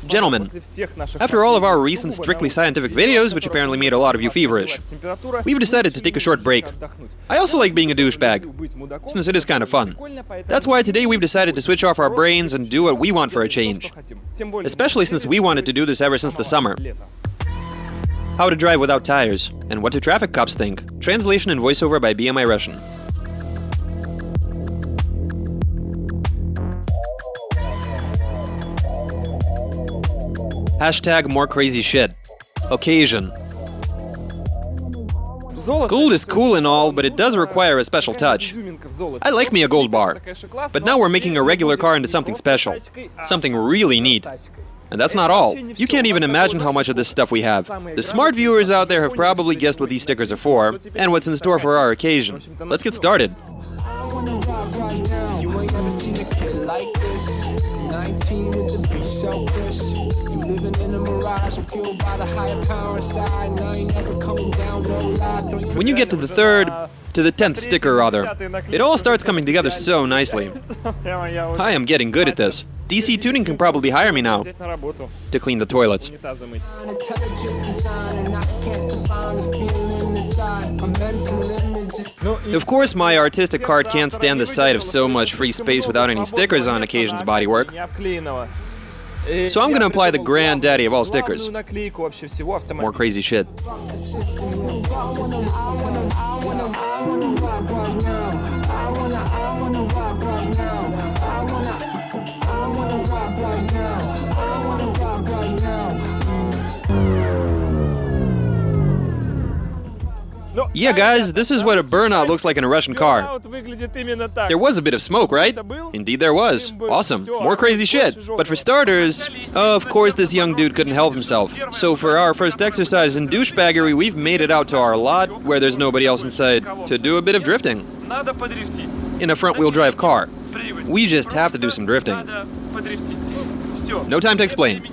Gentlemen, after all of our recent strictly scientific videos, which apparently made a lot of you feverish, we've decided to take a short break. I also like being a douchebag, since it is kind of fun. That's why today we've decided to switch off our brains and do what we want for a change. Especially since we wanted to do this ever since the summer. How to drive without tires, and what do traffic cops think? Translation and voiceover by BMI Russian. Hashtag more crazy shit. Occasion. Gold is cool and all, but it does require a special touch. I like me a gold bar. But now we're making a regular car into something special. Something really neat. And that's not all. You can't even imagine how much of this stuff we have. The smart viewers out there have probably guessed what these stickers are for, and what's in store for our occasion. Let's get started. When you get to the third, to the 10th sticker rather, it all starts coming together so nicely. I am getting good at this. DC Tuning can probably hire me now to clean the toilets. Of course, my artistic heart can't stand the sight of so much free space without any stickers on Occasion's bodywork. So I'm gonna apply the granddaddy of all stickers. More crazy shit. Yeah, guys, this is what a burnout looks like in a Russian car. There was a bit of smoke, right? Indeed there was. Awesome. More crazy shit. But for starters, of course this young dude couldn't help himself. So for our first exercise in douchebaggery, we've made it out to our lot, where there's nobody else inside, to do a bit of drifting. In a front-wheel drive car. We just have to do some drifting. No time to explain.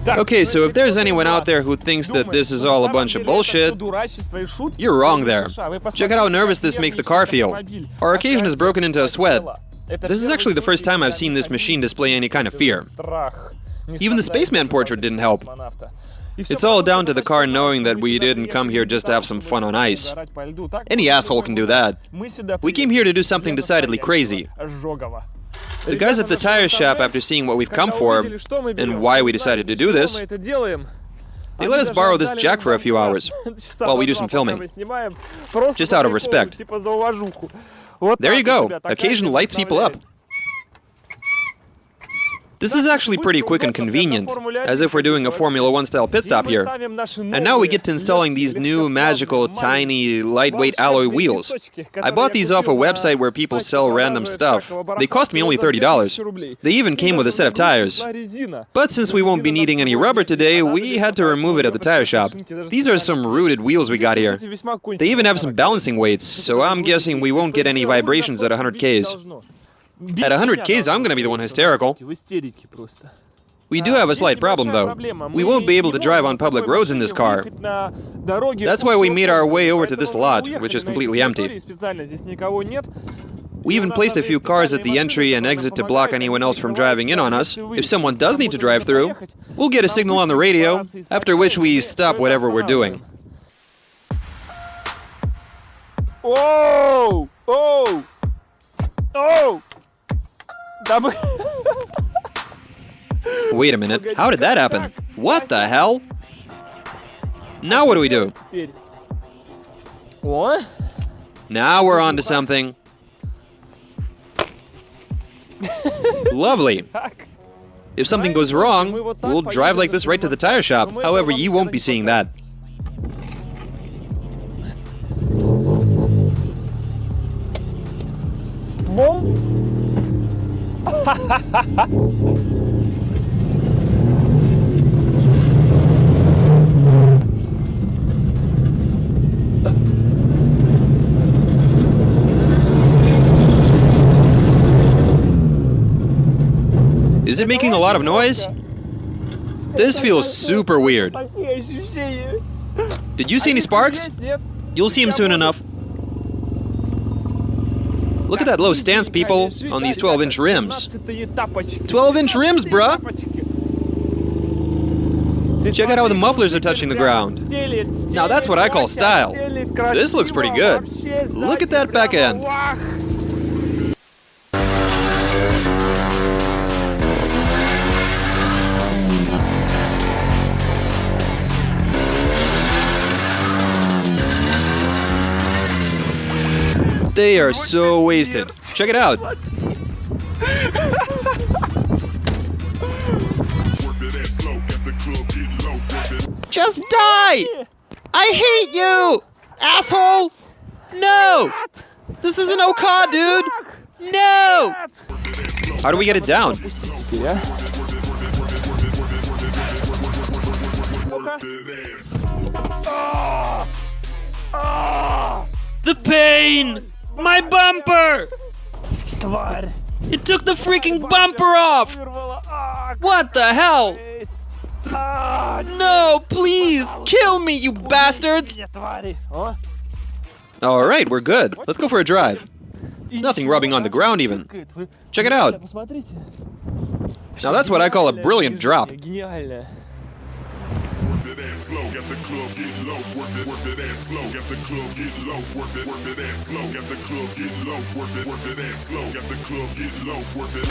Okay, so if there's anyone out there who thinks that this is all a bunch of bullshit, you're wrong there. Check out how nervous this makes the car feel. Our Occasion is broken into a sweat. This is actually the first time I've seen this machine display any kind of fear. Even the spaceman portrait didn't help. It's all down to the car knowing that we didn't come here just to have some fun on ice. Any asshole can do that. We came here to do something decidedly crazy. The guys at the tire shop, after seeing what we've come for, and why we decided to do this, they let us borrow this jack for a few hours, while we do some filming. Just out of respect. There you go, Occasion lights people up. This is actually pretty quick and convenient, as if we're doing a Formula 1 style pit stop here. And now we get to installing these new magical, tiny, lightweight alloy wheels. I bought these off a website where people sell random stuff. They cost me only $30. They even came with a set of tires. But since we won't be needing any rubber today, we had to remove it at the tire shop. These are some rooted wheels we got here. They even have some balancing weights, so I'm guessing we won't get any vibrations at 100 Ks. At 100 Ks, I'm gonna be the one hysterical. We do have a slight problem, though. We won't be able to drive on public roads in this car. That's why we made our way over to this lot, which is completely empty. We even placed a few cars at the entry and exit to block anyone else from driving in on us. If someone does need to drive through, we'll get a signal on the radio, after which we stop whatever we're doing. Whoa! Oh! Oh! Wait a minute, how did that happen? What the hell? Now what do we do? What? Now we're on to something. Lovely. If something goes wrong, we'll drive like this right to the tire shop. However, you won't be seeing that. Boom! Is it making a lot of noise? This feels super weird. Такие ощущения. Did you see any sparks? Нет. You'll see him soon enough. Look at that low stance, people, on these 12-inch rims. 12-inch rims, bruh! Check out how the mufflers are touching the ground. Now that's what I call style. This looks pretty good. Look at that back end. They are so wasted. Check it out. Just die! I hate you! Asshole! No! This is an OK, dude! No! How do we get it down? The pain! My bumper! Тварь. It took the freaking bumper off! What the hell? No, please! Kill me, you bastards! Alright, we're good. Let's go for a drive. Nothing rubbing on the ground even. Check it out. Now that's what I call a brilliant drop. Гениально. Slow, got the club get low, work that ass slow, got the club get low, work that ass slow, got the club get low, work that ass slow, got the club get low, work that.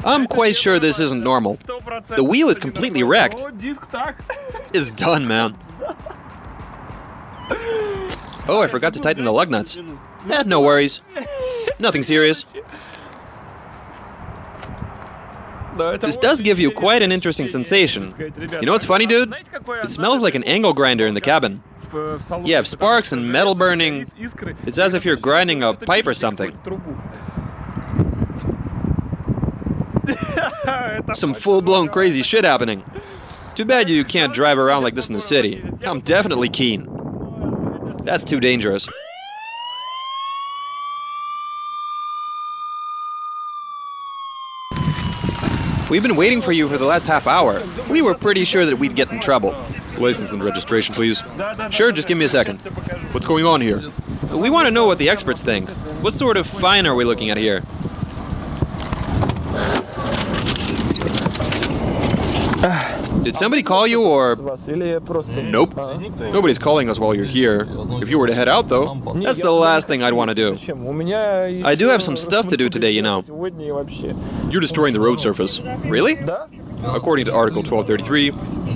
I'm quite sure this isn't normal. The wheel is completely wrecked. It's done, man. Oh, I forgot to tighten the lug nuts. No worries. Nothing serious. This does give you quite an interesting sensation. You know what's funny, dude? It smells like an angle grinder in the cabin. You have sparks and metal burning. It's as if you're grinding a pipe or something. Some full-blown crazy shit happening. Too bad you can't drive around like this in the city. I'm definitely keen. That's too dangerous. We've been waiting for you for the last half hour. We were pretty sure that we'd get in trouble. License and registration, please. Sure, just give me a second. What's going on here? We want to know what the experts think. What sort of fine are we looking at here? Did somebody call you or... Nope. Nobody's calling us while you're here. If you were to head out, though, that's the last thing I'd want to do. I do have some stuff to do today, you know. You're destroying the road surface. Really? According to Article 1233.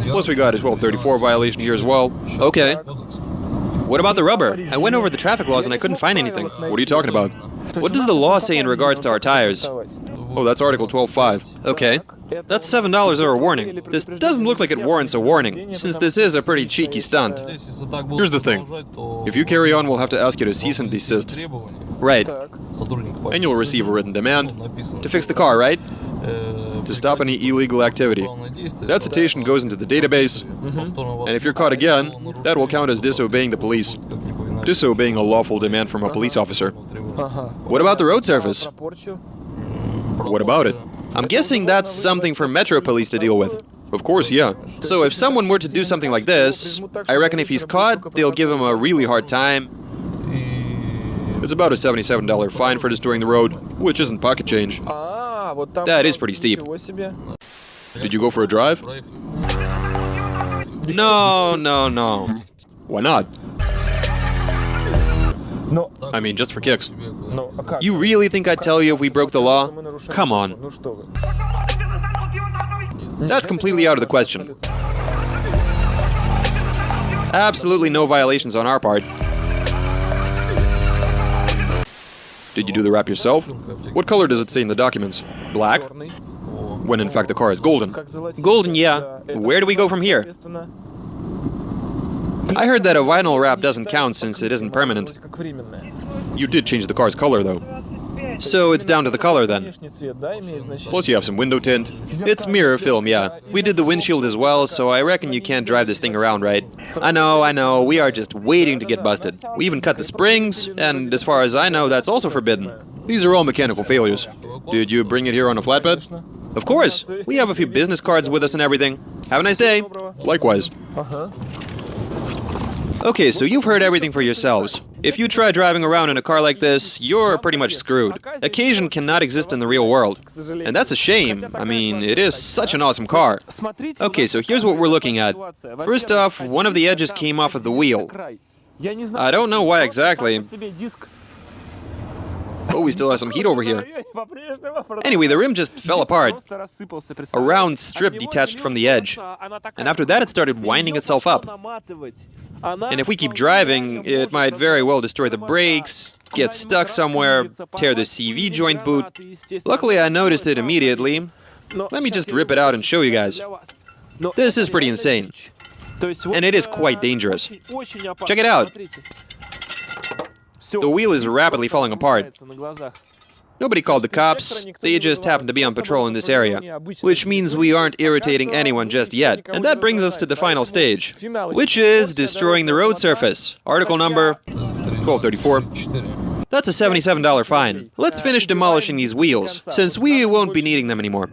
Plus we got a 1234 violation here as well. Okay. What about the rubber? I went over the traffic laws and I couldn't find anything. What are you talking about? What does the law say in regards to our tires? Oh, that's Article 12.5. Okay. That's $7 or a warning. This doesn't look like it warrants a warning, since this is a pretty cheeky stunt. Here's the thing. If you carry on, we'll have to ask you to cease and desist. Right. And you'll receive a written demand to fix the car, right? To stop any illegal activity. That citation goes into the database, and if you're caught again, that will count as disobeying the police. Disobeying a lawful demand from a police officer. What about the road surface? What about it? I'm guessing that's something for Metro Police to deal with. Of course, yeah. So if someone were to do something like this, I reckon if he's caught, they'll give him a really hard time. It's about a $77 fine for destroying the road, which isn't pocket change. That is pretty steep. Did you go for a drive? No. Why not? No. I mean, just for kicks. You really think I'd tell you if we broke the law? Come on. That's completely out of the question. Absolutely no violations on our part. Did you do the wrap yourself? What color does it say in the documents? Black? When in fact the car is golden. Golden, yeah. Where do we go from here? I heard that a vinyl wrap doesn't count since it isn't permanent. You did change the car's color though. So it's down to the color then. Plus you have some window tint. It's mirror film, yeah. We did the windshield as well, so I reckon you can't drive this thing around, right? I know, we are just waiting to get busted. We even cut the springs, and as far as I know, that's also forbidden. These are all mechanical failures. Did you bring it here on a flatbed? Of course! We have a few business cards with us and everything. Have a nice day! Likewise. Okay, so you've heard everything for yourselves. If you try driving around in a car like this, you're pretty much screwed. Occasion cannot exist in the real world. And that's a shame. I mean, it is such an awesome car. Okay, so here's what we're looking at. First off, one of the edges came off of the wheel. I don't know why exactly. Oh, we still have some heat over here. Anyway, the rim just fell apart. A round strip detached from the edge. And after that, it started winding itself up. And if we keep driving, it might very well destroy the brakes, get stuck somewhere, tear the CV joint boot. Luckily, I noticed it immediately. Let me just rip it out and show you guys. This is pretty insane. And it is quite dangerous. Check it out. The wheel is rapidly falling apart. Nobody called the cops, they just happened to be on patrol in this area. Which means we aren't irritating anyone just yet. And that brings us to the final stage, which is destroying the road surface. Article number 1234. That's a $77 fine. Let's finish demolishing these wheels, since we won't be needing them anymore.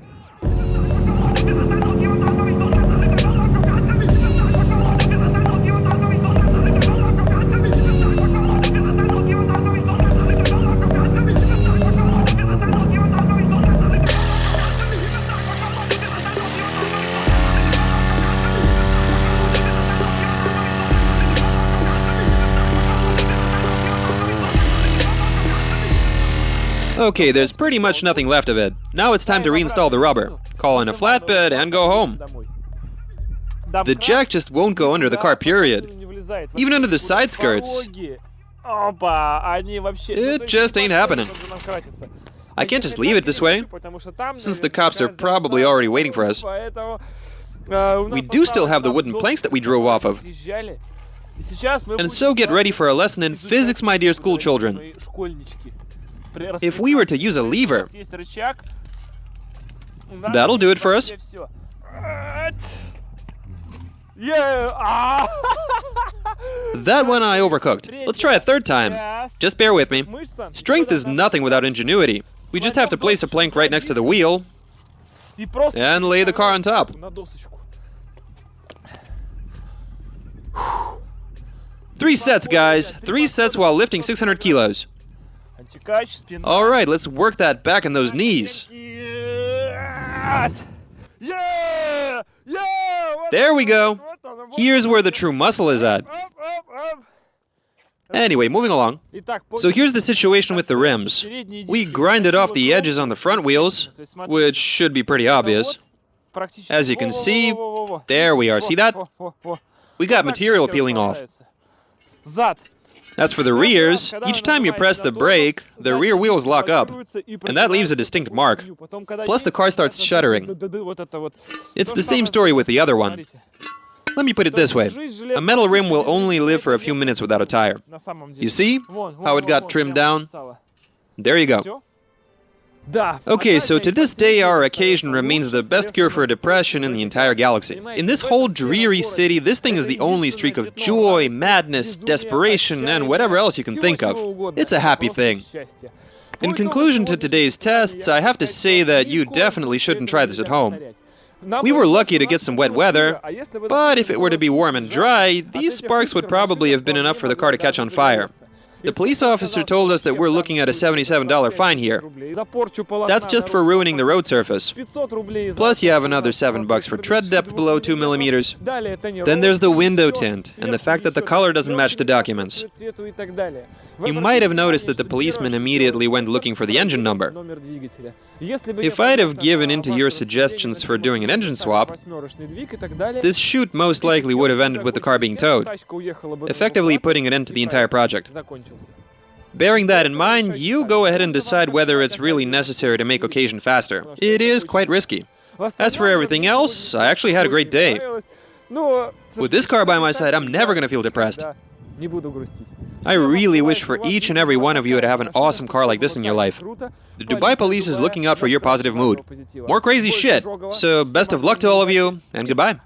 Okay, there's pretty much nothing left of it. Now it's time to reinstall the rubber, call in a flatbed, and go home. The jack just won't go under the car, period. Even under the side skirts. It just ain't happening. I can't just leave it this way, since the cops are probably already waiting for us. We do still have the wooden planks that we drove off of. And so get ready for a lesson in physics, my dear school children. If we were to use a lever, that'll do it for us. That one I overcooked. Let's try a third time. Just bear with me. Strength is nothing without ingenuity. We just have to place a plank right next to the wheel and lay the car on top. 3 sets, guys. 3 sets while lifting 600 kilos. Alright, let's work that back and those knees. There we go. Here's where the true muscle is at. Anyway, moving along. So here's the situation with the rims. We grinded off the edges on the front wheels, which should be pretty obvious. As you can see, there we are. See that? We got material peeling off. As for the rears, each time you press the brake, the rear wheels lock up, and that leaves a distinct mark. Plus the car starts shuddering. It's the same story with the other one. Let me put it this way. A metal rim will only live for a few minutes without a tire. You see how it got trimmed down? There you go. Okay, so to this day our occasion remains the best cure for depression in the entire galaxy. In this whole dreary city, this thing is the only streak of joy, madness, desperation, and whatever else you can think of. It's a happy thing. In conclusion to today's tests, I have to say that you definitely shouldn't try this at home. We were lucky to get some wet weather, but if it were to be warm and dry, these sparks would probably have been enough for the car to catch on fire. The police officer told us that we're looking at a $77 fine here. That's just for ruining the road surface. Plus you have another $7 for tread depth below 2 millimeters. Then there's the window tint, and the fact that the color doesn't match the documents. You might have noticed that the policeman immediately went looking for the engine number. If I'd have given in to your suggestions for doing an engine swap, this shoot most likely would have ended with the car being towed, effectively putting an end to the entire project. Bearing that in mind, you go ahead and decide whether it's really necessary to make occasion faster. It is quite risky. As for everything else, I actually had a great day. With this car by my side, I'm never gonna feel depressed. I really wish for each and every one of you to have an awesome car like this in your life. The Dubai police is looking out for your positive mood. More crazy shit. So best of luck to all of you, and goodbye.